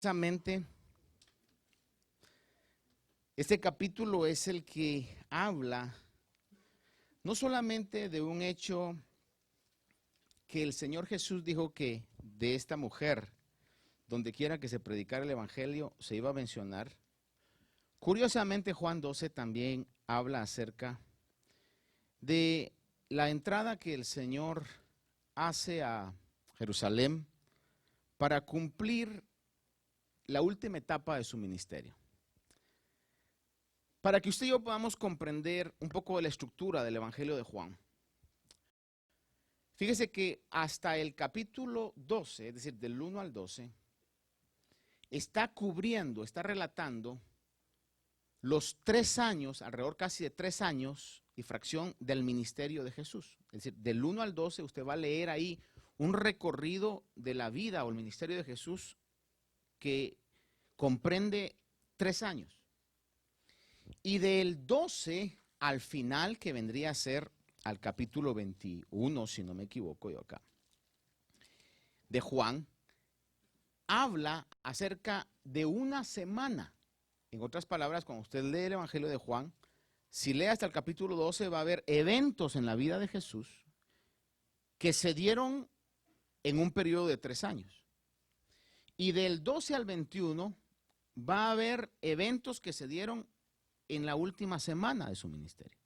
Precisamente, este capítulo es el que habla no solamente de un hecho que el Señor Jesús dijo que de esta mujer, donde quiera que se predicara el evangelio, se iba a mencionar. Curiosamente, Juan 12 también habla acerca de la entrada que el Señor hace a Jerusalén para cumplir la última etapa de su ministerio. Para que usted y yo podamos comprender un poco de la estructura del Evangelio de Juan. Fíjese que hasta el capítulo 12, es decir, del 1 al 12, está cubriendo, está relatando los 3 años, alrededor casi de 3 años y fracción del ministerio de Jesús. Es decir, del 1 al 12 usted va a leer ahí un recorrido de la vida o el ministerio de Jesús que comprende 3 años. Y del 12 al final, que vendría a ser al capítulo 21, si no me equivoco yo acá, de Juan, habla acerca de una semana. En otras palabras, cuando usted lee el Evangelio de Juan, si lee hasta el capítulo 12, va a haber eventos en la vida de Jesús que se dieron en un periodo de 3 años. Y del 12 al 21 va a haber eventos que se dieron en la última semana de su ministerio.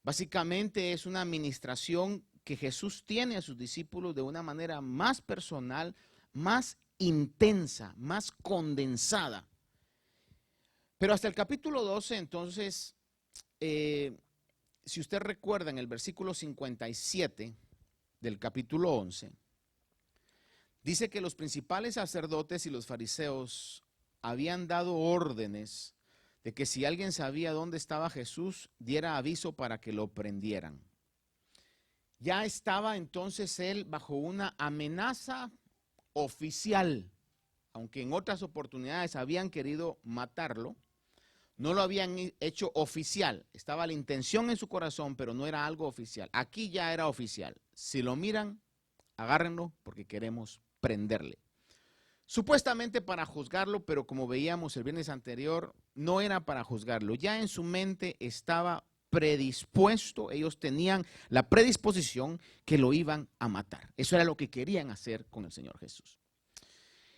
Básicamente es una administración que Jesús tiene a sus discípulos de una manera más personal, más intensa, más condensada. Pero hasta el capítulo 12, entonces, si usted recuerda en el versículo 57 del capítulo 11, dice que los principales sacerdotes y los fariseos habían dado órdenes de que si alguien sabía dónde estaba Jesús, diera aviso para que lo prendieran. Ya estaba entonces él bajo una amenaza oficial, aunque en otras oportunidades habían querido matarlo, no lo habían hecho oficial. Estaba la intención en su corazón, pero no era algo oficial. Aquí ya era oficial. Si lo miran, agárrenlo porque queremos prenderle. Supuestamente para juzgarlo, pero como veíamos el viernes anterior, no era para juzgarlo. Ya en su mente estaba predispuesto, ellos tenían la predisposición que lo iban a matar. Eso era lo que querían hacer con el Señor Jesús.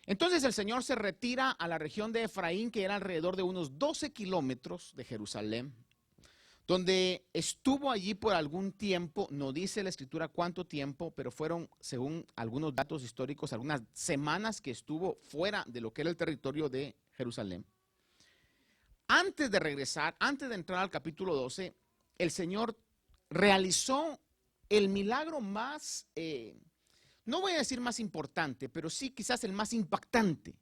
Entonces el Señor se retira a la región de Efraín, que era alrededor de unos 12 kilómetros de Jerusalén, donde estuvo allí por algún tiempo. No dice la escritura cuánto tiempo, pero fueron, según algunos datos históricos, algunas semanas que estuvo fuera de lo que era el territorio de Jerusalén. Antes de regresar, antes de entrar al capítulo 12, el Señor realizó el milagro más, no voy a decir más importante, pero sí quizás el más impactante.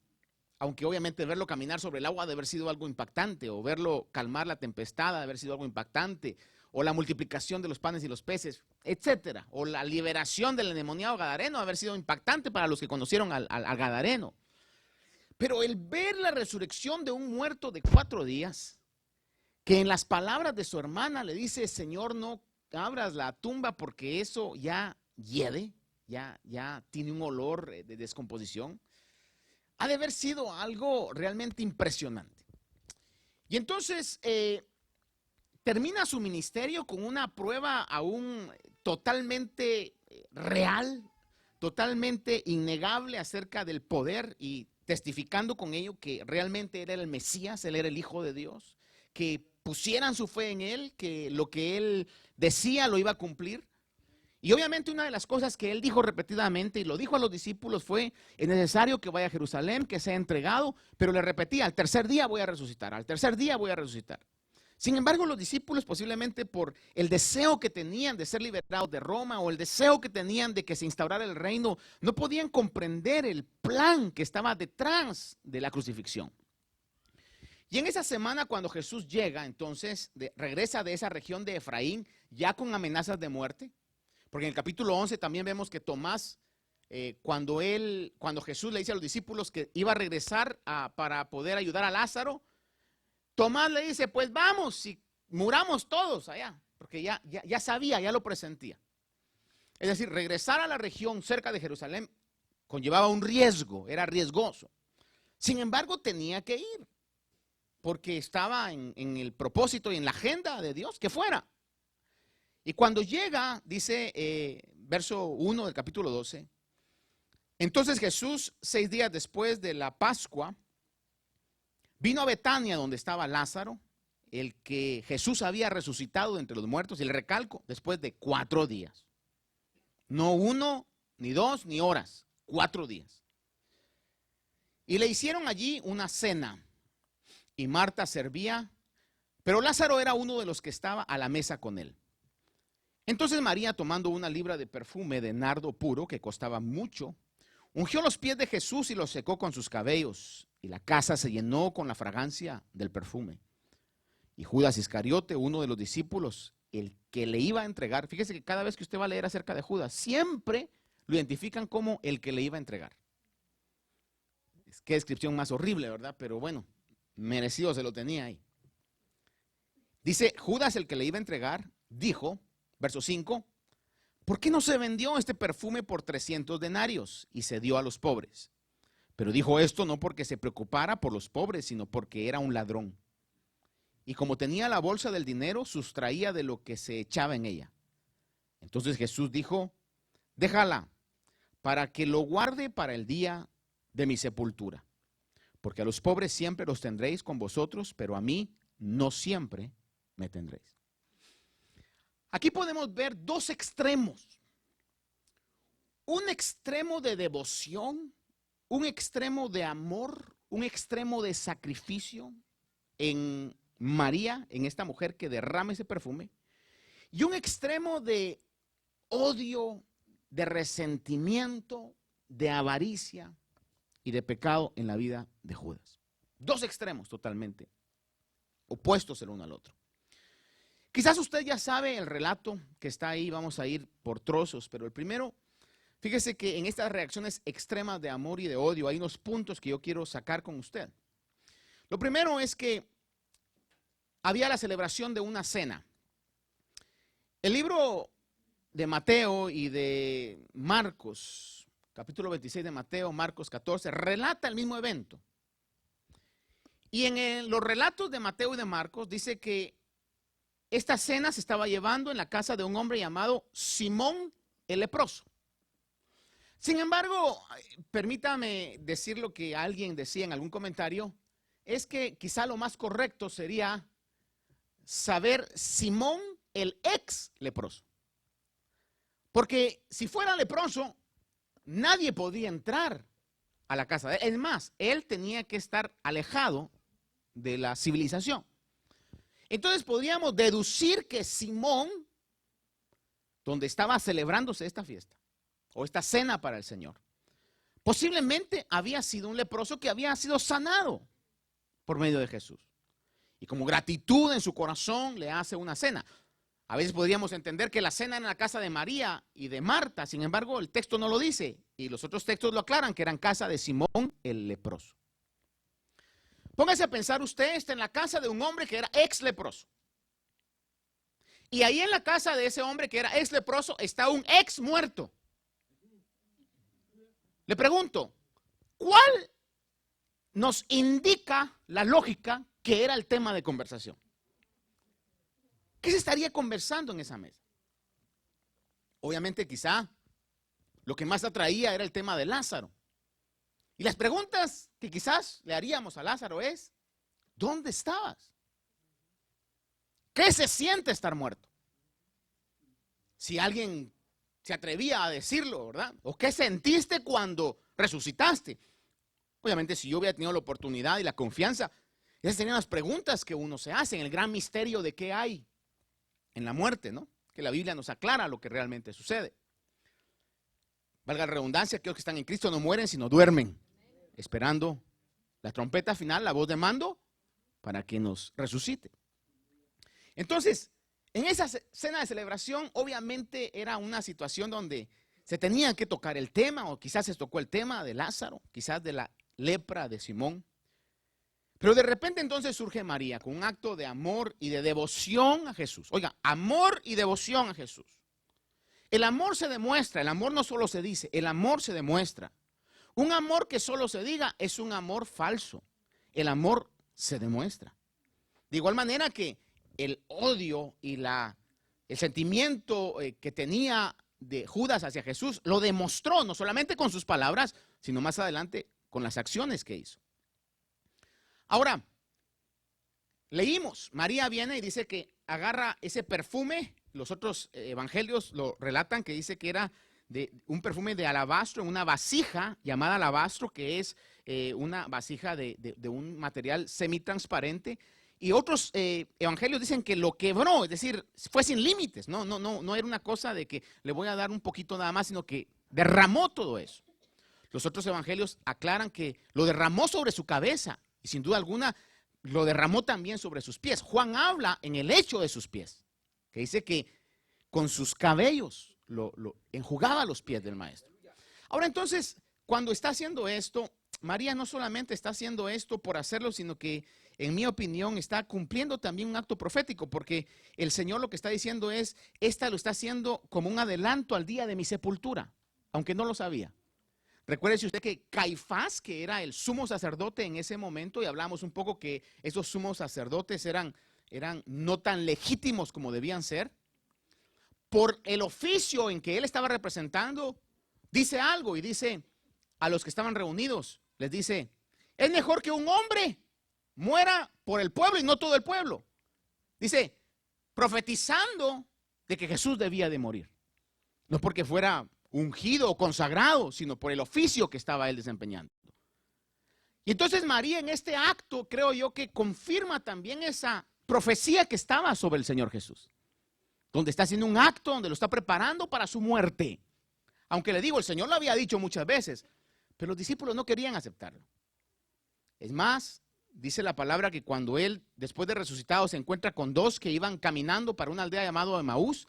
Aunque obviamente verlo caminar sobre el agua debe haber sido algo impactante, o verlo calmar la tempestad debe haber sido algo impactante, o la multiplicación de los panes y los peces, etcétera, o la liberación del endemoniado gadareno debe haber sido impactante para los que conocieron al gadareno. Pero el ver la resurrección de un muerto de 4 días, que en las palabras de su hermana le dice: Señor, no abras la tumba porque eso ya hiede, ya tiene un olor de descomposición, ha de haber sido algo realmente impresionante. Y entonces termina su ministerio con una prueba aún totalmente real, totalmente innegable acerca del poder, y testificando con ello que realmente él era el Mesías, él era el Hijo de Dios, que pusieran su fe en él, que lo que él decía lo iba a cumplir. Y obviamente una de las cosas que él dijo repetidamente, y lo dijo a los discípulos, fue: es necesario que vaya a Jerusalén, que sea entregado, pero le repetía: al tercer día voy a resucitar, al tercer día voy a resucitar. Sin embargo, los discípulos, posiblemente por el deseo que tenían de ser liberados de Roma, o el deseo que tenían de que se instaurara el reino, no podían comprender el plan que estaba detrás de la crucifixión. Y en esa semana, cuando Jesús llega, entonces regresa de esa región de Efraín, ya con amenazas de muerte. Porque en el capítulo 11 también vemos que Tomás, cuando Jesús le dice a los discípulos que iba a regresar para poder ayudar a Lázaro, Tomás le dice: pues vamos, si muramos todos allá, porque ya sabía, ya lo presentía. Es decir, regresar a la región cerca de Jerusalén conllevaba un riesgo, era riesgoso. Sin embargo, tenía que ir, porque estaba en el propósito y en la agenda de Dios que fuera. Y cuando llega, dice verso 1 del capítulo 12, entonces Jesús, 6 días después de la Pascua, vino a Betania donde estaba Lázaro, el que Jesús había resucitado de entre los muertos, y le recalco, después de 4 días. No 1, ni 2, ni horas, 4 días. Y le hicieron allí una cena, y Marta servía, pero Lázaro era uno de los que estaba a la mesa con él. Entonces María, tomando una libra de perfume de nardo puro, que costaba mucho, ungió los pies de Jesús y los secó con sus cabellos, y la casa se llenó con la fragancia del perfume. Y Judas Iscariote, uno de los discípulos, el que le iba a entregar, fíjese que cada vez que usted va a leer acerca de Judas, siempre lo identifican como el que le iba a entregar. Qué descripción más horrible, ¿verdad? Pero bueno, merecido se lo tenía ahí. Dice, Judas, el que le iba a entregar, dijo, verso 5, ¿por qué no se vendió este perfume por 300 denarios y se dio a los pobres? Pero dijo esto no porque se preocupara por los pobres, sino porque era un ladrón. Y como tenía la bolsa del dinero, sustraía de lo que se echaba en ella. Entonces Jesús dijo, déjala, para que lo guarde para el día de mi sepultura. Porque a los pobres siempre los tendréis con vosotros, pero a mí no siempre me tendréis. Aquí podemos ver dos extremos. Un extremo de devoción, un extremo de amor, un extremo de sacrificio en María, en esta mujer que derrama ese perfume, y un extremo de odio, de resentimiento, de avaricia y de pecado en la vida de Judas. Dos extremos totalmente opuestos el uno al otro. Quizás usted ya sabe el relato que está ahí, vamos a ir por trozos, pero el primero, fíjese que en estas reacciones extremas de amor y de odio hay unos puntos que yo quiero sacar con usted. Lo primero es que había la celebración de una cena. El libro de Mateo y de Marcos, capítulo 26 de Mateo, Marcos 14, relata el mismo evento. Y en los relatos de Mateo y de Marcos dice que esta cena se estaba llevando en la casa de un hombre llamado Simón el leproso. Sin embargo, permítame decir lo que alguien decía en algún comentario, es que quizá lo más correcto sería saber Simón el ex leproso. Porque si fuera leproso, nadie podía entrar a la casa de él. Es más, él tenía que estar alejado de la civilización. Entonces podríamos deducir que Simón, donde estaba celebrándose esta fiesta o esta cena para el Señor, posiblemente había sido un leproso que había sido sanado por medio de Jesús. Y como gratitud en su corazón le hace una cena. A veces podríamos entender que la cena era en la casa de María y de Marta, sin embargo el texto no lo dice y los otros textos lo aclaran que era en casa de Simón el leproso. Póngase a pensar, usted está en la casa de un hombre que era ex leproso. Y ahí en la casa de ese hombre que era ex leproso está un ex muerto. Le pregunto, ¿cuál nos indica la lógica que era el tema de conversación? ¿Qué se estaría conversando en esa mesa? Obviamente quizá lo que más atraía era el tema de Lázaro. Y las preguntas que quizás le haríamos a Lázaro es, ¿dónde estabas? ¿Qué se siente estar muerto? Si alguien se atrevía a decirlo, ¿verdad? ¿O qué sentiste cuando resucitaste? Obviamente si yo hubiera tenido la oportunidad y la confianza, esas serían las preguntas que uno se hace en el gran misterio de qué hay en la muerte, ¿no? Que la Biblia nos aclara lo que realmente sucede. Valga la redundancia, aquellos que están en Cristo no mueren sino duermen, esperando la trompeta final, la voz de mando, para que nos resucite. Entonces, en esa cena de celebración, obviamente era una situación donde se tenía que tocar el tema, o quizás se tocó el tema de Lázaro, quizás de la lepra de Simón. Pero de repente entonces surge María con un acto de amor y de devoción a Jesús. Oiga, amor y devoción a Jesús. El amor se demuestra, el amor no solo se dice, el amor se demuestra. Un amor que solo se diga es un amor falso. El amor se demuestra. De igual manera que el odio y el sentimiento que tenía de Judas hacia Jesús lo demostró no solamente con sus palabras, sino más adelante con las acciones que hizo. Ahora, leímos, María viene y dice que agarra ese perfume. Los otros evangelios lo relatan, que dice que era de un perfume de alabastro en una vasija llamada alabastro, que es una vasija de un material semitransparente. Y otros evangelios dicen que lo quebró, es decir, fue sin límites. No era una cosa de que le voy a dar un poquito nada más, sino que derramó todo eso. Los otros evangelios aclaran que lo derramó sobre su cabeza y sin duda alguna lo derramó también sobre sus pies. Juan habla en el hecho de sus pies, que dice que con sus cabellos lo enjugaba los pies del maestro. Ahora entonces, cuando está haciendo esto, María no solamente está haciendo esto por hacerlo, sino que, en mi opinión, está cumpliendo también un acto profético, porque el Señor lo que está diciendo es, esta lo está haciendo como un adelanto al día de mi sepultura, aunque no lo sabía. Recuérdese usted que Caifás, que era el sumo sacerdote en ese momento, y hablamos un poco que esos sumos sacerdotes eran no tan legítimos como debían ser, por el oficio en que él estaba representando, dice algo y dice a los que estaban reunidos, les dice, es mejor que un hombre muera por el pueblo y no todo el pueblo. Dice, profetizando de que Jesús debía de morir. No porque fuera ungido o consagrado, sino por el oficio que estaba él desempeñando. Y entonces María en este acto, creo yo, que confirma también esa profecía que estaba sobre el Señor Jesús, donde está haciendo un acto, donde lo está preparando para su muerte. Aunque le digo, el Señor lo había dicho muchas veces, pero los discípulos no querían aceptarlo. Es más, dice la palabra que cuando él, después de resucitado, se encuentra con dos que iban caminando para una aldea llamada Emaús,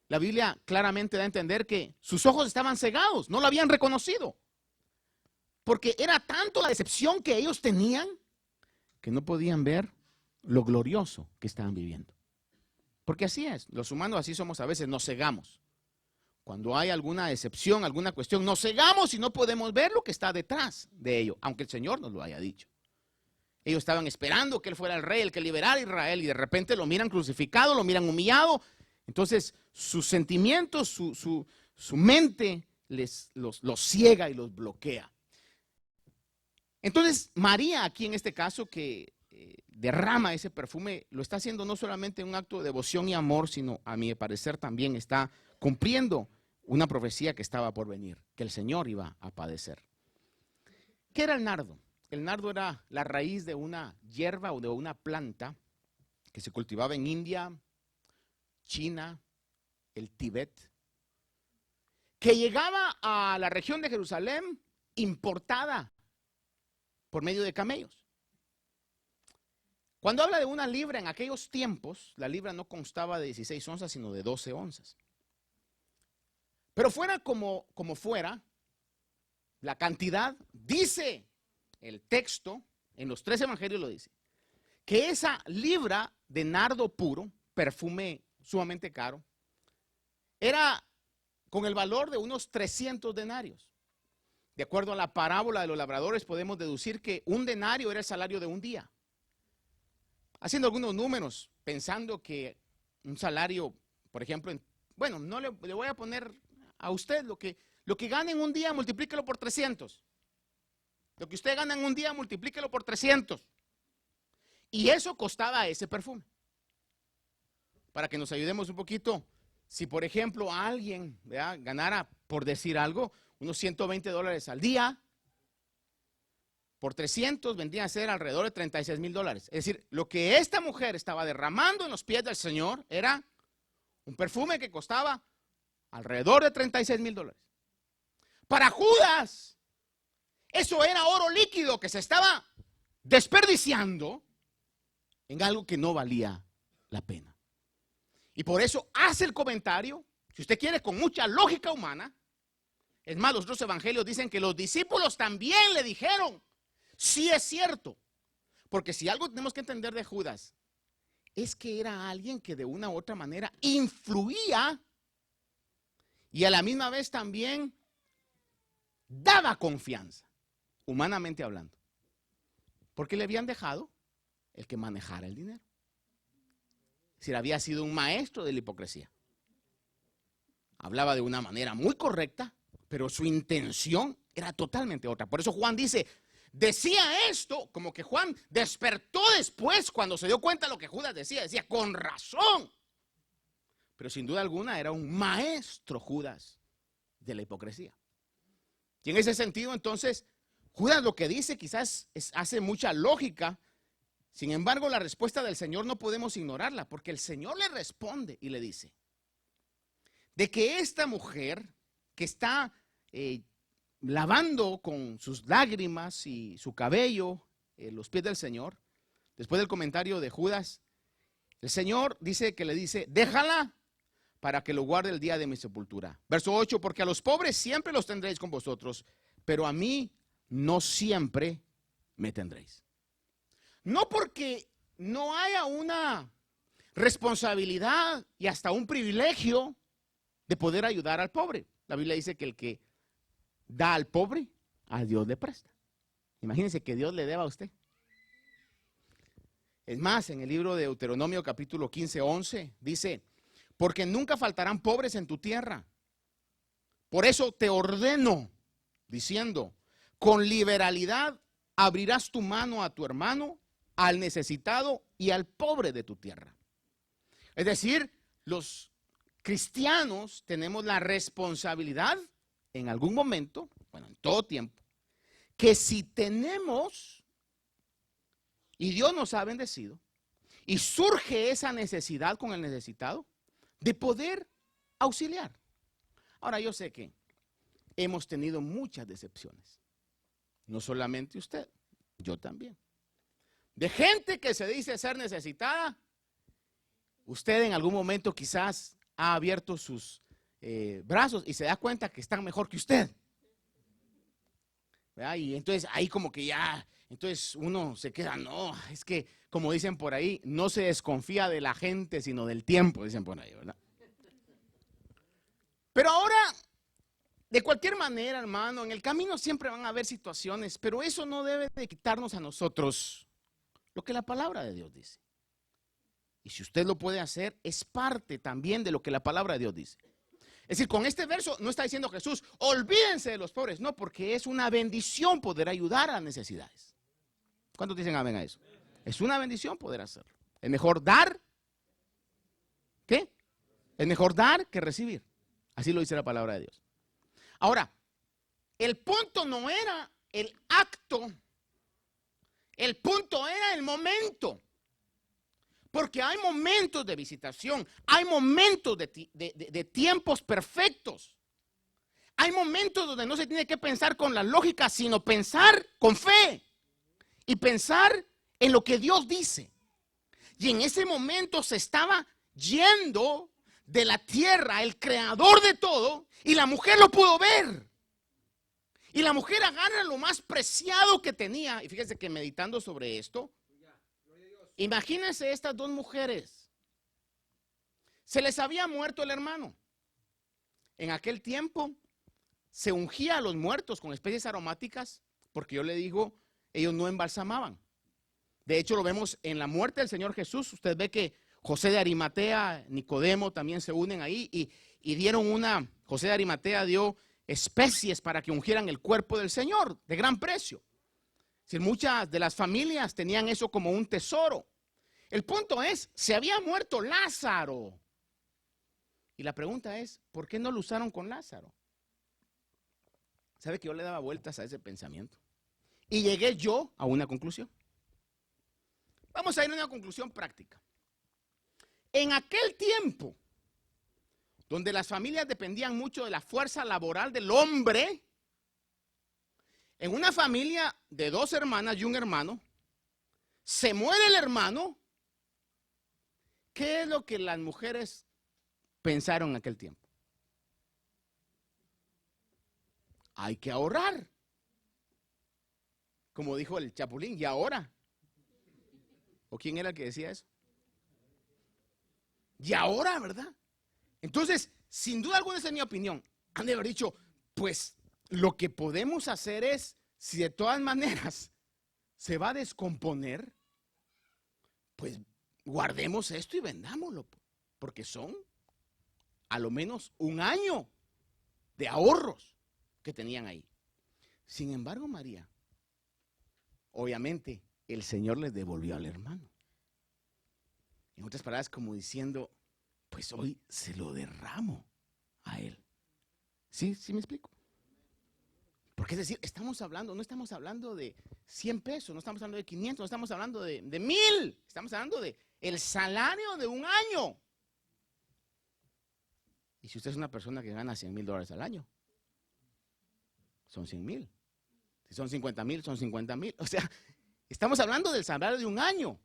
la Biblia claramente da a entender que sus ojos estaban cegados, no lo habían reconocido. Porque era tanto la decepción que ellos tenían que no podían ver lo glorioso que estaban viviendo. Porque así es, los humanos así somos a veces, nos cegamos. Cuando hay alguna decepción, alguna cuestión, nos cegamos y no podemos ver lo que está detrás de ello, aunque el Señor nos lo haya dicho. Ellos estaban esperando que Él fuera el rey, el que liberara a Israel, y de repente lo miran crucificado, lo miran humillado. Entonces sus sentimientos, su mente los ciega y los bloquea. Entonces María aquí en este caso que derrama ese perfume, lo está haciendo no solamente en un acto de devoción y amor, sino a mi parecer también está cumpliendo una profecía que estaba por venir, que el Señor iba a padecer. ¿Qué era el nardo? El nardo era la raíz de una hierba o de una planta que se cultivaba en India, China, el Tíbet, que llegaba a la región de Jerusalén importada por medio de camellos. Cuando habla de una libra en aquellos tiempos, la libra no constaba de 16 onzas, sino de 12 onzas. Pero fuera como fuera, la cantidad, dice el texto, en los 3 evangelios lo dice, que esa libra de nardo puro, perfume sumamente caro, era con el valor de unos 300 denarios. De acuerdo a la parábola de los labradores, podemos deducir que un denario era el salario de un día. Haciendo algunos números, pensando que un salario, por ejemplo, bueno, no le voy a poner a usted lo que gana en un día, multiplíquelo por 300. Lo que usted gana en un día, multiplíquelo por 300. Y eso costaba ese perfume. Para que nos ayudemos un poquito, si por ejemplo alguien ganara, por decir algo, unos $120 al día, por 300 vendría a ser alrededor de $36,000. Es decir, lo que esta mujer estaba derramando en los pies del Señor era un perfume que costaba alrededor de $36,000. Para Judas, eso era oro líquido que se estaba desperdiciando en algo que no valía la pena. Y por eso hace el comentario, si usted quiere, con mucha lógica humana. Es más, los otros evangelios dicen que los discípulos también le dijeron, sí es cierto. Porque si algo tenemos que entender de Judas, es que era alguien que de una u otra manera influía y a la misma vez también daba confianza, humanamente hablando, porque le habían dejado el que manejara el dinero. Es decir, había sido un maestro de la hipocresía. Hablaba de una manera muy correcta, pero su intención era totalmente otra. Por eso Juan dice, decía esto, como que Juan despertó después cuando se dio cuenta de lo que Judas decía. Decía, con razón. Pero sin duda alguna era un maestro Judas de la hipocresía. Y en ese sentido, entonces, Judas lo que dice quizás hace mucha lógica. Sin embargo, la respuesta del Señor no podemos ignorarla, porque el Señor le responde y le dice, de que esta mujer que está lavando con sus lágrimas y su cabello los pies del Señor, después del comentario de Judas, el Señor dice que le dice, déjala para que lo guarde el día de mi sepultura. Verso 8, porque a los pobres siempre los tendréis con vosotros, pero a mí no siempre me tendréis. No porque no haya una responsabilidad y hasta un privilegio de poder ayudar al pobre. La Biblia dice que el que da al pobre, a Dios le presta. Imagínense que Dios le deba a usted. Es más, en el libro de Deuteronomio capítulo 15, 11, dice, porque nunca faltarán pobres en tu tierra. Por eso te ordeno, diciendo, con liberalidad abrirás tu mano a tu hermano, al necesitado y al pobre de tu tierra. Es decir, los cristianos tenemos la responsabilidad en algún momento, bueno, en todo tiempo, que si tenemos y Dios nos ha bendecido y surge esa necesidad con el necesitado, de poder auxiliar. Ahora yo sé que hemos tenido muchas decepciones, no solamente usted, yo también. De gente que se dice ser necesitada, usted en algún momento quizás ha abierto sus brazos y se da cuenta que están mejor que usted. ¿Verdad? Y entonces ahí como que ya, entonces uno se queda, no, es que como dicen por ahí, no se desconfía de la gente, sino del tiempo, dicen por ahí, ¿verdad? Pero ahora, de cualquier manera, hermano, en el camino siempre van a haber situaciones, pero eso no debe de quitarnos a nosotros lo que la palabra de Dios dice. Y si usted lo puede hacer, es parte también de lo que la palabra de Dios dice. Es decir, con este verso no está diciendo Jesús, olvídense de los pobres. No, porque es una bendición poder ayudar a las necesidades. ¿Cuántos dicen amén a eso? Es una bendición poder hacerlo. Es mejor dar, ¿qué? Es mejor dar que recibir. Así lo dice la palabra de Dios. Ahora, el punto no era el acto, el punto era el momento. Porque hay momentos de visitación, hay momentos de tiempos perfectos. Hay momentos donde no se tiene que pensar con la lógica, sino pensar con fe y pensar en lo que Dios dice. Y en ese momento se estaba yendo de la tierra el creador de todo y la mujer lo pudo ver. Y la mujer agarra lo más preciado que tenía. Y fíjense que meditando sobre esto, imagínense estas dos mujeres. Se les había muerto el hermano. En aquel tiempo se ungía a los muertos con especies aromáticas, porque yo le digo, ellos no embalsamaban. De hecho, lo vemos en la muerte del Señor Jesús. Usted ve que José de Arimatea, Nicodemo también se unen ahí y dieron José de Arimatea dio especies para que ungieran el cuerpo del Señor de gran precio. Si muchas de las familias tenían eso como un tesoro. El punto es, se había muerto Lázaro. Y la pregunta es, ¿por qué no lo usaron con Lázaro? ¿Sabe que yo le daba vueltas a ese pensamiento? Y llegué yo a una conclusión. Vamos a ir a una conclusión práctica. En aquel tiempo, donde las familias dependían mucho de la fuerza laboral del hombre, en una familia de dos hermanas y un hermano, se muere el hermano. ¿Qué es lo que las mujeres pensaron en aquel tiempo? Hay que ahorrar. Como dijo el Chapulín, ¿y ahora? ¿O quién era el que decía eso? Y ahora, ¿verdad? Entonces, sin duda alguna, esa es mi opinión. Han de haber dicho, pues lo que podemos hacer es, si de todas maneras se va a descomponer, pues guardemos esto y vendámoslo, porque son a lo menos un año de ahorros que tenían ahí. Sin embargo, María, obviamente, el Señor les devolvió al hermano. En otras palabras, como diciendo, pues hoy se lo derramo a él. ¿Sí me explico? Porque es decir, no estamos hablando de 100 pesos, no estamos hablando de 500, no estamos hablando de 1000, estamos hablando de el salario de un año. Y si usted es una persona que gana $100,000 al año, son 100,000. Si son 50,000, son 50,000. O sea, estamos hablando del salario de un año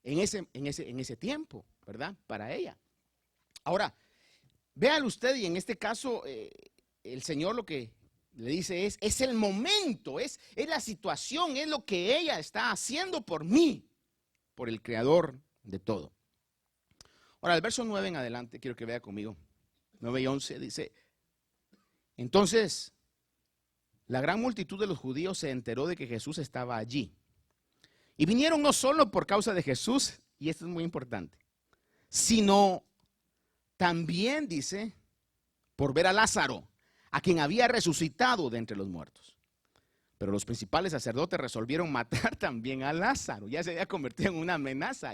en ese tiempo, ¿verdad? Para ella. Ahora, véalo usted, y en este caso, el Señor lo que le dice es el momento, es la situación, es lo que ella está haciendo por mí, por el Creador de todo. Ahora, el verso 9 en adelante, quiero que vea conmigo, 9 y 11, dice: entonces, la gran multitud de los judíos se enteró de que Jesús estaba allí. Y vinieron no solo por causa de Jesús, y esto es muy importante, sino también, dice, por ver a Lázaro, a quien había resucitado de entre los muertos. Pero los principales sacerdotes resolvieron matar también a Lázaro. Ya se había convertido en una amenaza.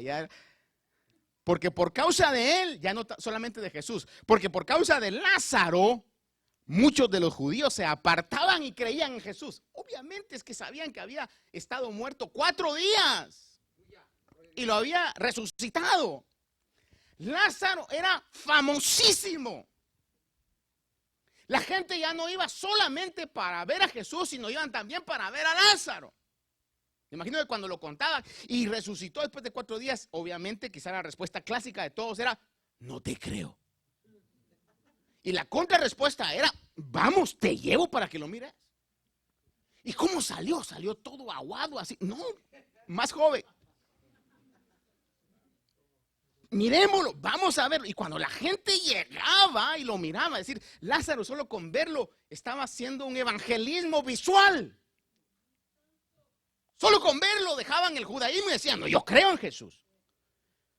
Porque por causa de él, ya no solamente de Jesús, porque por causa de Lázaro, muchos de los judíos se apartaban y creían en Jesús. Obviamente es que sabían que había estado muerto 4 días y lo había resucitado. Lázaro era famosísimo. La gente ya no iba solamente para ver a Jesús, sino iban también para ver a Lázaro. Me imagino que cuando lo contaban y resucitó después de 4 días, obviamente quizá la respuesta clásica de todos era: no te creo. Y la contrarrespuesta era: vamos, te llevo para que lo mires. ¿Y cómo salió? Salió todo aguado así. No, más joven. Miremoslo, vamos a verlo. Y cuando la gente llegaba y lo miraba, es decir, Lázaro solo con verlo estaba haciendo un evangelismo visual. Solo con verlo dejaban el judaísmo y decían: no, yo creo en Jesús.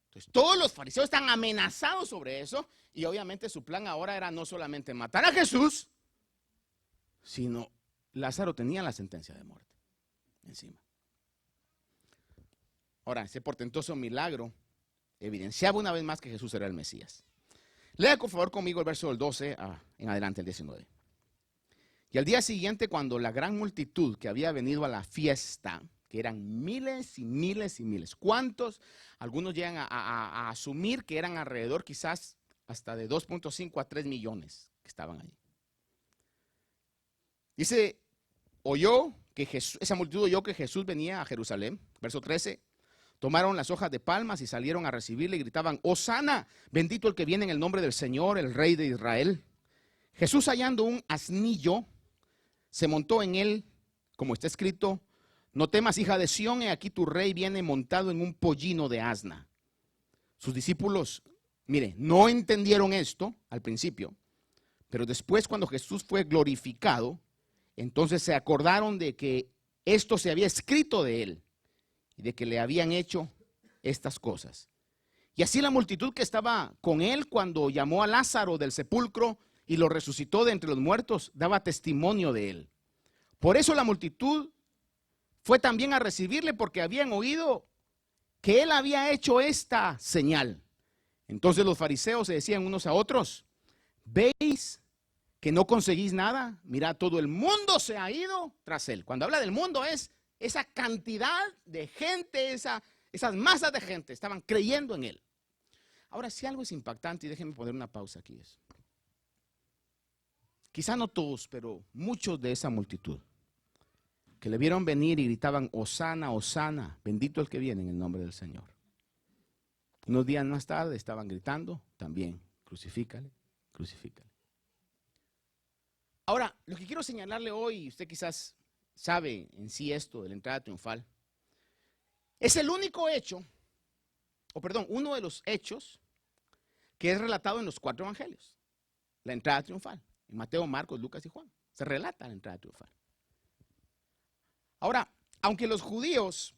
Entonces todos los fariseos están amenazados sobre eso, y obviamente su plan ahora era no solamente matar a Jesús, sino Lázaro tenía la sentencia de muerte encima. Ahora, ese portentoso milagro evidenciaba una vez más que Jesús era el Mesías. Lea por favor conmigo el verso del 12 en adelante, el 19. Y al día siguiente, cuando la gran multitud que había venido a la fiesta, que eran miles y miles y miles, ¿cuántos? Algunos llegan a asumir que eran alrededor quizás hasta de 2.5 a 3 millones que estaban allí. Dice, esa multitud oyó que Jesús venía a Jerusalén, verso 13. Tomaron las hojas de palmas y salieron a recibirle y gritaban: Hosana, bendito el que viene en el nombre del Señor, el Rey de Israel. Jesús, hallando un asnillo, se montó en él, como está escrito: no temas, hija de Sión, he aquí tu rey viene montado en un pollino de asna. Sus discípulos, mire, no entendieron esto al principio, pero después, cuando Jesús fue glorificado, entonces se acordaron de que esto se había escrito de él y de que le habían hecho estas cosas. Y así la multitud que estaba con él cuando llamó a Lázaro del sepulcro y lo resucitó de entre los muertos, daba testimonio de él. Por eso la multitud fue también a recibirle, porque habían oído que él había hecho esta señal. Entonces los fariseos se decían unos a otros: ¿veis que no conseguís nada? Mirad, todo el mundo se ha ido tras él. Cuando habla del mundo es esa cantidad de gente, esas masas de gente estaban creyendo en él. Ahora, si algo es impactante, y déjenme poner una pausa aquí, es: quizá no todos, pero muchos de esa multitud que le vieron venir y gritaban: Hosana, Hosana, bendito el que viene en el nombre del Señor. Unos días más tarde estaban gritando también: crucifícale, crucifícale. Ahora, lo que quiero señalarle hoy, usted quizás sabe en sí esto de la entrada triunfal, es el único hecho, uno de los hechos que es relatado en los 4 evangelios. La entrada triunfal, en Mateo, Marcos, Lucas y Juan. Se relata la entrada triunfal. Ahora, aunque los judíos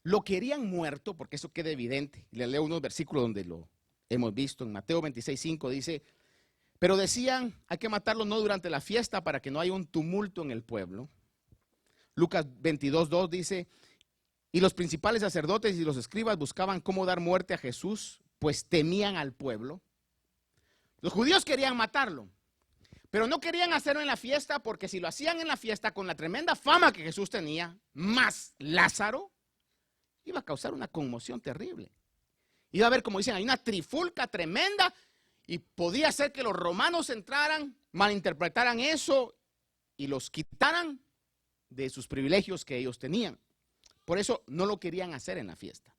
lo querían muerto, porque eso queda evidente, le leo unos versículos donde lo hemos visto, en Mateo 26:5 dice, pero decían, hay que matarlo no durante la fiesta para que no haya un tumulto en el pueblo. Lucas 22:2 dice, y los principales sacerdotes y los escribas buscaban cómo dar muerte a Jesús, pues temían al pueblo. Los judíos querían matarlo, pero no querían hacerlo en la fiesta, porque si lo hacían en la fiesta con la tremenda fama que Jesús tenía, más Lázaro, iba a causar una conmoción terrible. Iba a haber, como dicen, hay una trifulca tremenda y podía ser que los romanos entraran, malinterpretaran eso y los quitaran de sus privilegios que ellos tenían. Por eso no lo querían hacer en la fiesta.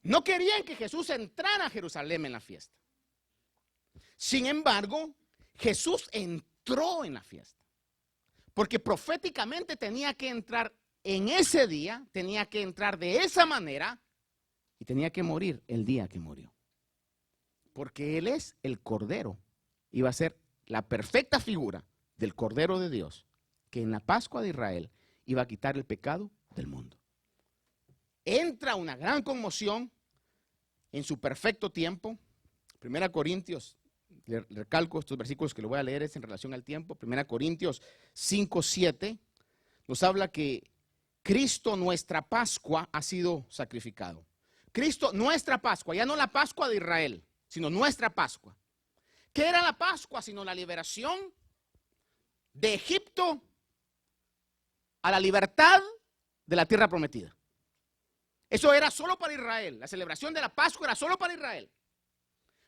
No querían que Jesús entrara a Jerusalén en la fiesta. Sin embargo, Jesús entró en la fiesta, porque proféticamente tenía que entrar en ese día, tenía que entrar de esa manera y tenía que morir el día que murió. Porque Él es el Cordero, iba a ser la perfecta figura del Cordero de Dios, que en la Pascua de Israel iba a quitar el pecado del mundo. Entra una gran conmoción en su perfecto tiempo. 1 Corintios, le recalco estos versículos que lo voy a leer, es en relación al tiempo. 1 Corintios 5:7 nos habla que Cristo, nuestra Pascua, ha sido sacrificado. Cristo, nuestra Pascua, ya no la Pascua de Israel, sino nuestra Pascua. ¿Qué era la Pascua? Sino la liberación de Egipto a la libertad de la tierra prometida. Eso era solo para Israel. La celebración de la Pascua era solo para Israel.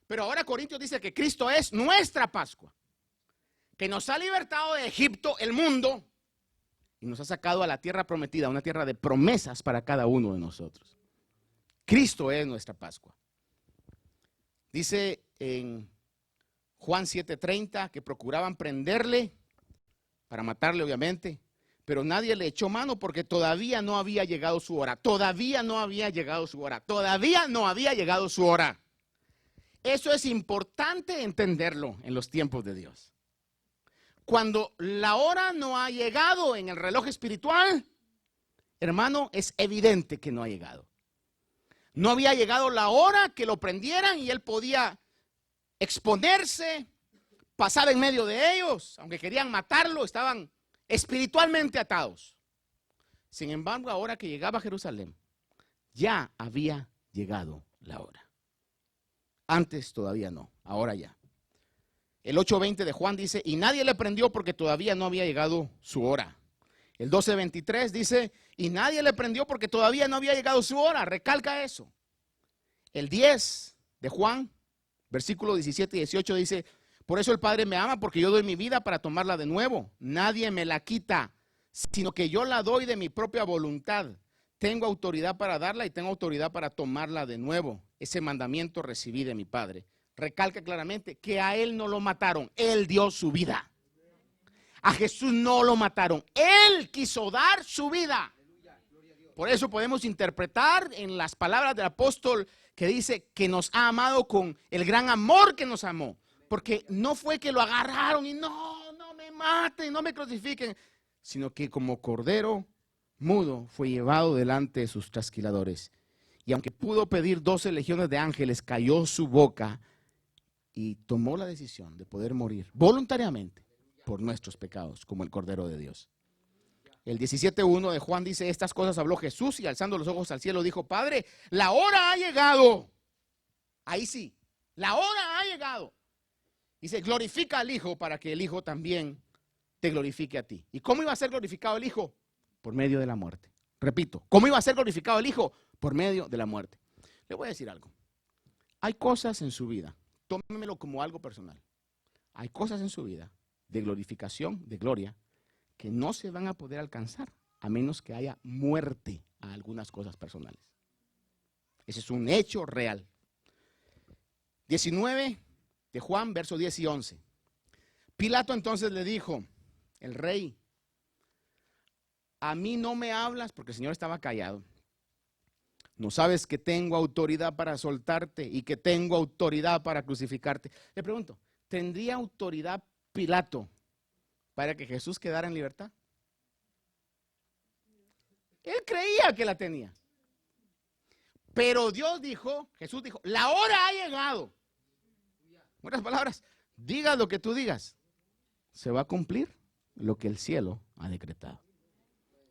Pero ahora Corintios dice que Cristo es nuestra Pascua, que nos ha libertado de Egipto, el mundo, y nos ha sacado a la tierra prometida, una tierra de promesas para cada uno de nosotros. Cristo es nuestra Pascua. Dice en Juan 7:30 que procuraban prenderle para matarle, obviamente, pero nadie le echó mano porque todavía no había llegado su hora. Todavía no había llegado su hora. Todavía no había llegado su hora. Eso es importante entenderlo en los tiempos de Dios. Cuando la hora no ha llegado en el reloj espiritual, hermano, es evidente que no ha llegado. No había llegado la hora que lo prendieran y él podía exponerse, pasar en medio de ellos. Aunque querían matarlo, estaban espiritualmente atados. Sin embargo, ahora que llegaba a Jerusalén, ya había llegado la hora. Antes todavía no, ahora ya. El 8:20 de Juan dice, y nadie le prendió porque todavía no había llegado su hora. El 12:23 dice, y nadie le prendió porque todavía no había llegado su hora. Recalca eso. El 10 de Juan, versículos 17 y 18 dice, por eso el Padre me ama, porque yo doy mi vida para tomarla de nuevo. Nadie me la quita, sino que yo la doy de mi propia voluntad. Tengo autoridad para darla y tengo autoridad para tomarla de nuevo. Ese mandamiento recibí de mi Padre. Recalca claramente que a Él no lo mataron, Él dio su vida. A Jesús no lo mataron, Él quiso dar su vida. Por eso podemos interpretar en las palabras del apóstol que dice que nos ha amado con el gran amor que nos amó. Porque no fue que lo agarraron y no me maten, no me crucifiquen, sino que como cordero mudo fue llevado delante de sus trasquiladores. Y aunque pudo pedir 12 legiones de ángeles, cayó su boca y tomó la decisión de poder morir voluntariamente por nuestros pecados, como el Cordero de Dios. El 17:1 de Juan dice, estas cosas habló Jesús y alzando los ojos al cielo dijo, Padre, la hora ha llegado. Ahí sí, la hora ha llegado. Dice, glorifica al Hijo para que el Hijo también te glorifique a ti. ¿Y cómo iba a ser glorificado el Hijo? Por medio de la muerte. Repito, ¿cómo iba a ser glorificado el Hijo? Por medio de la muerte. Le voy a decir algo. Hay cosas en su vida, tómemelo como algo personal. Hay cosas en su vida de glorificación, de gloria, que no se van a poder alcanzar a menos que haya muerte a algunas cosas personales. Ese es un hecho real. 19 de Juan, versos 10 y 11. Pilato entonces le dijo, el rey, a mí no me hablas, porque el Señor estaba callado. No sabes que tengo autoridad para soltarte y que tengo autoridad para crucificarte. Le pregunto, ¿tendría autoridad Pilato para que Jesús quedara en libertad? Él creía que la tenía. Pero Jesús dijo, la hora ha llegado. En otras palabras, diga lo que tú digas, se va a cumplir lo que el cielo ha decretado.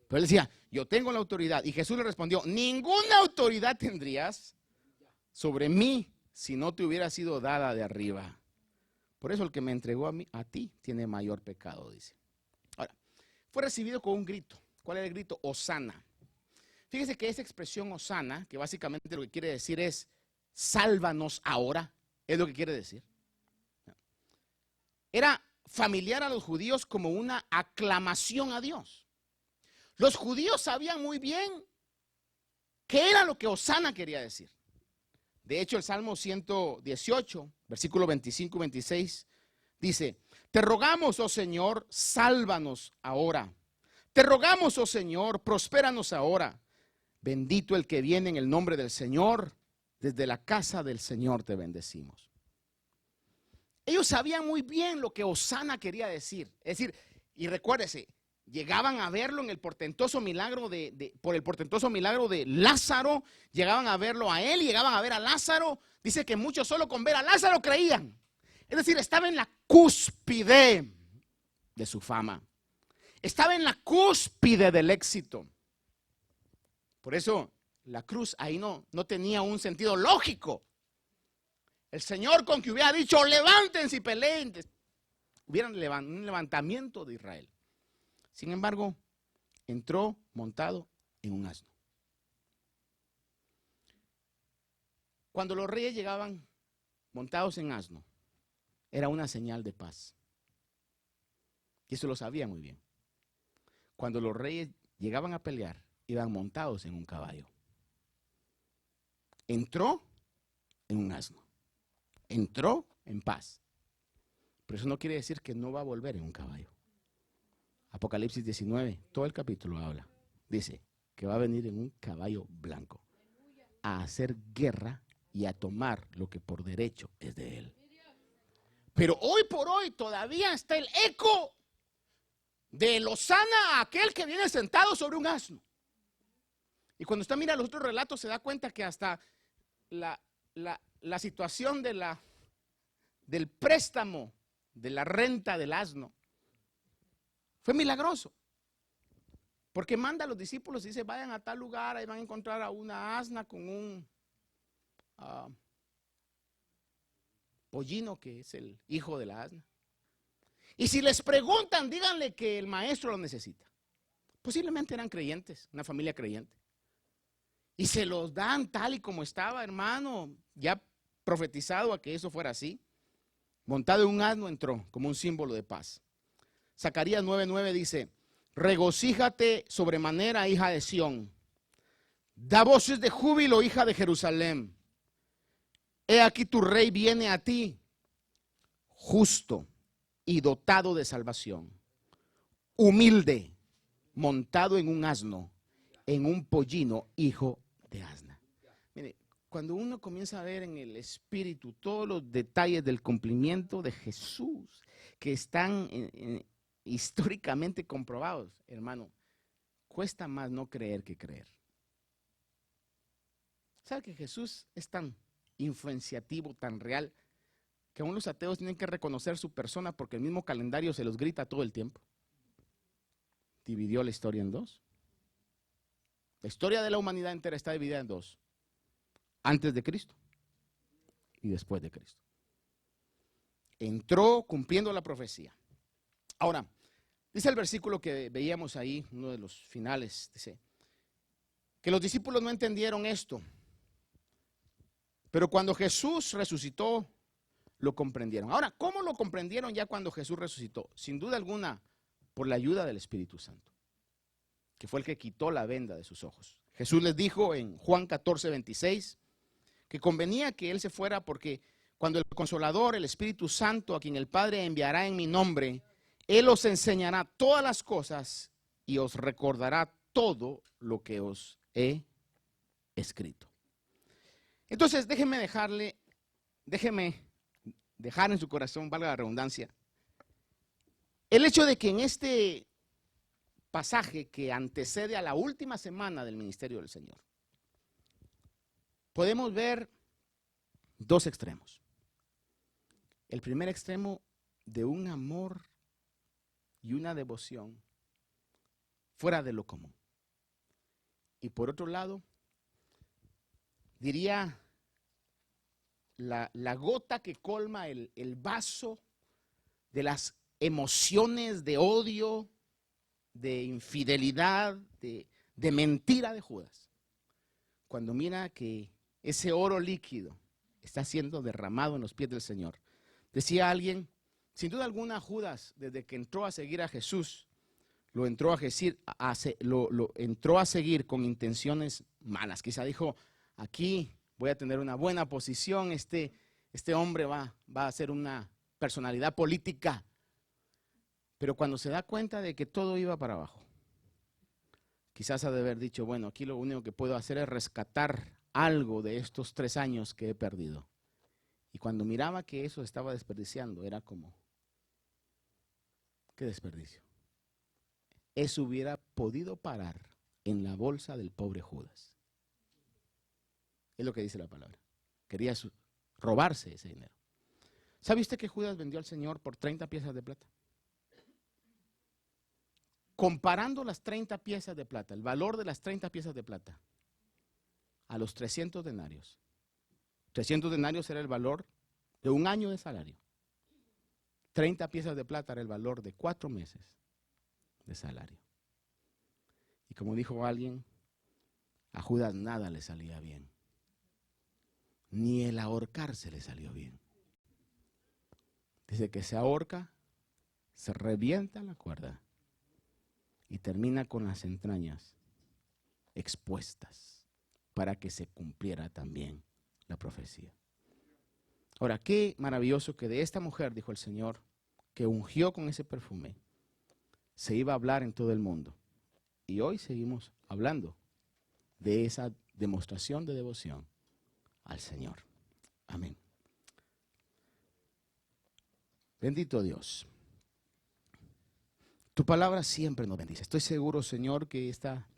Pero él decía, yo tengo la autoridad. Y Jesús le respondió, ninguna autoridad tendrías sobre mí si no te hubiera sido dada de arriba. Por eso el que me entregó a ti tiene mayor pecado, dice. Ahora, fue recibido con un grito. ¿Cuál era el grito? Hosana. Fíjese que esa expresión hosana, que básicamente lo que quiere decir es sálvanos ahora, es lo que quiere decir. Era familiar a los judíos como una aclamación a Dios. Los judíos sabían muy bien qué era lo que hosana quería decir. De hecho, el Salmo 118, versículo 25 y 26, dice, te rogamos, oh Señor, sálvanos ahora. Te rogamos, oh Señor, prospéranos ahora. Bendito el que viene en el nombre del Señor. Desde la casa del Señor te bendecimos. Ellos sabían muy bien lo que hosana quería decir. Es decir, y recuérdese, llegaban a verlo en el portentoso milagro por el portentoso milagro de Lázaro, llegaban a verlo a él, llegaban a ver a Lázaro. Dice que muchos solo con ver a Lázaro creían. Es decir, estaba en la cúspide de su fama. Estaba en la cúspide del éxito. Por eso la cruz ahí no tenía un sentido lógico. El Señor con que hubiera dicho, levántense y peleen, hubieran un levantamiento de Israel. Sin embargo, entró montado en un asno. Cuando los reyes llegaban montados en asno, era una señal de paz. Y eso lo sabía muy bien. Cuando los reyes llegaban a pelear, iban montados en un caballo. Entró en un asno. Entró en paz. Pero eso no quiere decir que no va a volver en un caballo. Apocalipsis 19, todo el capítulo habla. Dice que va a venir en un caballo blanco a hacer guerra y a tomar lo que por derecho es de él. Pero hoy por hoy todavía está el eco de hosana a aquel que viene sentado sobre un asno. Y cuando usted mira los otros relatos se da cuenta que hasta la situación del préstamo, de la renta del asno, fue milagroso. Porque manda a los discípulos y dice, vayan a tal lugar, ahí van a encontrar a una asna con un pollino que es el hijo de la asna. Y si les preguntan, díganle que el maestro lo necesita. Posiblemente eran creyentes, una familia creyente. Y se los dan tal y como estaba, hermano, ya profetizado a que eso fuera así. Montado en un asno entró como un símbolo de paz. Zacarías 9:9 dice, regocíjate sobremanera, hija de Sión. Da voces de júbilo, hija de Jerusalén. He aquí tu rey viene a ti, justo y dotado de salvación, humilde, montado en un asno, en un pollino, hijo de asna. Mire, cuando uno comienza a ver en el espíritu todos los detalles del cumplimiento de Jesús que están históricamente comprobados, hermano, cuesta más no creer que creer. ¿Sabe que Jesús es tan influenciativo, tan real, que aún los ateos tienen que reconocer su persona porque el mismo calendario se los grita todo el tiempo? Dividió la historia en dos. La historia de la humanidad entera está dividida en dos: antes de Cristo y después de Cristo. Entró cumpliendo la profecía. Ahora, dice el versículo que veíamos ahí, uno de los finales, dice que los discípulos no entendieron esto, pero cuando Jesús resucitó, lo comprendieron. Ahora, ¿cómo lo comprendieron ya cuando Jesús resucitó? Sin duda alguna, por la ayuda del Espíritu Santo, que fue el que quitó la venda de sus ojos. Jesús les dijo en Juan 14:26 que convenía que Él se fuera porque cuando el Consolador, el Espíritu Santo, a quien el Padre enviará en mi nombre, Él os enseñará todas las cosas y os recordará todo lo que os he escrito. Entonces, déjeme dejar en su corazón, valga la redundancia, El hecho de que en este pasaje que antecede a la última semana del ministerio del Señor, podemos ver dos extremos. El primer extremo de un amor y una devoción fuera de lo común. Y por otro lado, diría la gota que colma el vaso de las emociones de odio, de infidelidad, de mentira de Judas. Cuando mira que ese oro líquido está siendo derramado en los pies del Señor. Decía alguien, sin duda alguna Judas, desde que entró a seguir a Jesús, lo entró a seguir con intenciones malas. Quizá dijo, aquí voy a tener una buena posición, este hombre va a ser una personalidad política. Pero cuando se da cuenta de que todo iba para abajo, quizás ha de haber dicho, bueno, aquí lo único que puedo hacer es rescatar algo de estos 3 años que he perdido. Y cuando miraba que eso estaba desperdiciando, era como, qué desperdicio. Eso hubiera podido parar en la bolsa del pobre Judas. Es lo que dice la palabra. Quería robarse ese dinero. ¿Sabe usted que Judas vendió al Señor por 30 piezas de plata? Comparando las 30 piezas de plata, el valor de las 30 piezas de plata, a los 300 denarios. 300 denarios era el valor de un año de salario. 30 piezas de plata era el valor de 4 meses de salario. Y como dijo alguien, a Judas nada le salía bien. Ni el ahorcarse le salió bien. Dice que se ahorca, se revienta la cuerda y termina con las entrañas expuestas para que se cumpliera también la profecía. Ahora, qué maravilloso que de esta mujer, dijo el Señor, que ungió con ese perfume, se iba a hablar en todo el mundo. Y hoy seguimos hablando de esa demostración de devoción al Señor. Amén. Bendito Dios. Tu palabra siempre nos bendice. Estoy seguro, Señor, que esta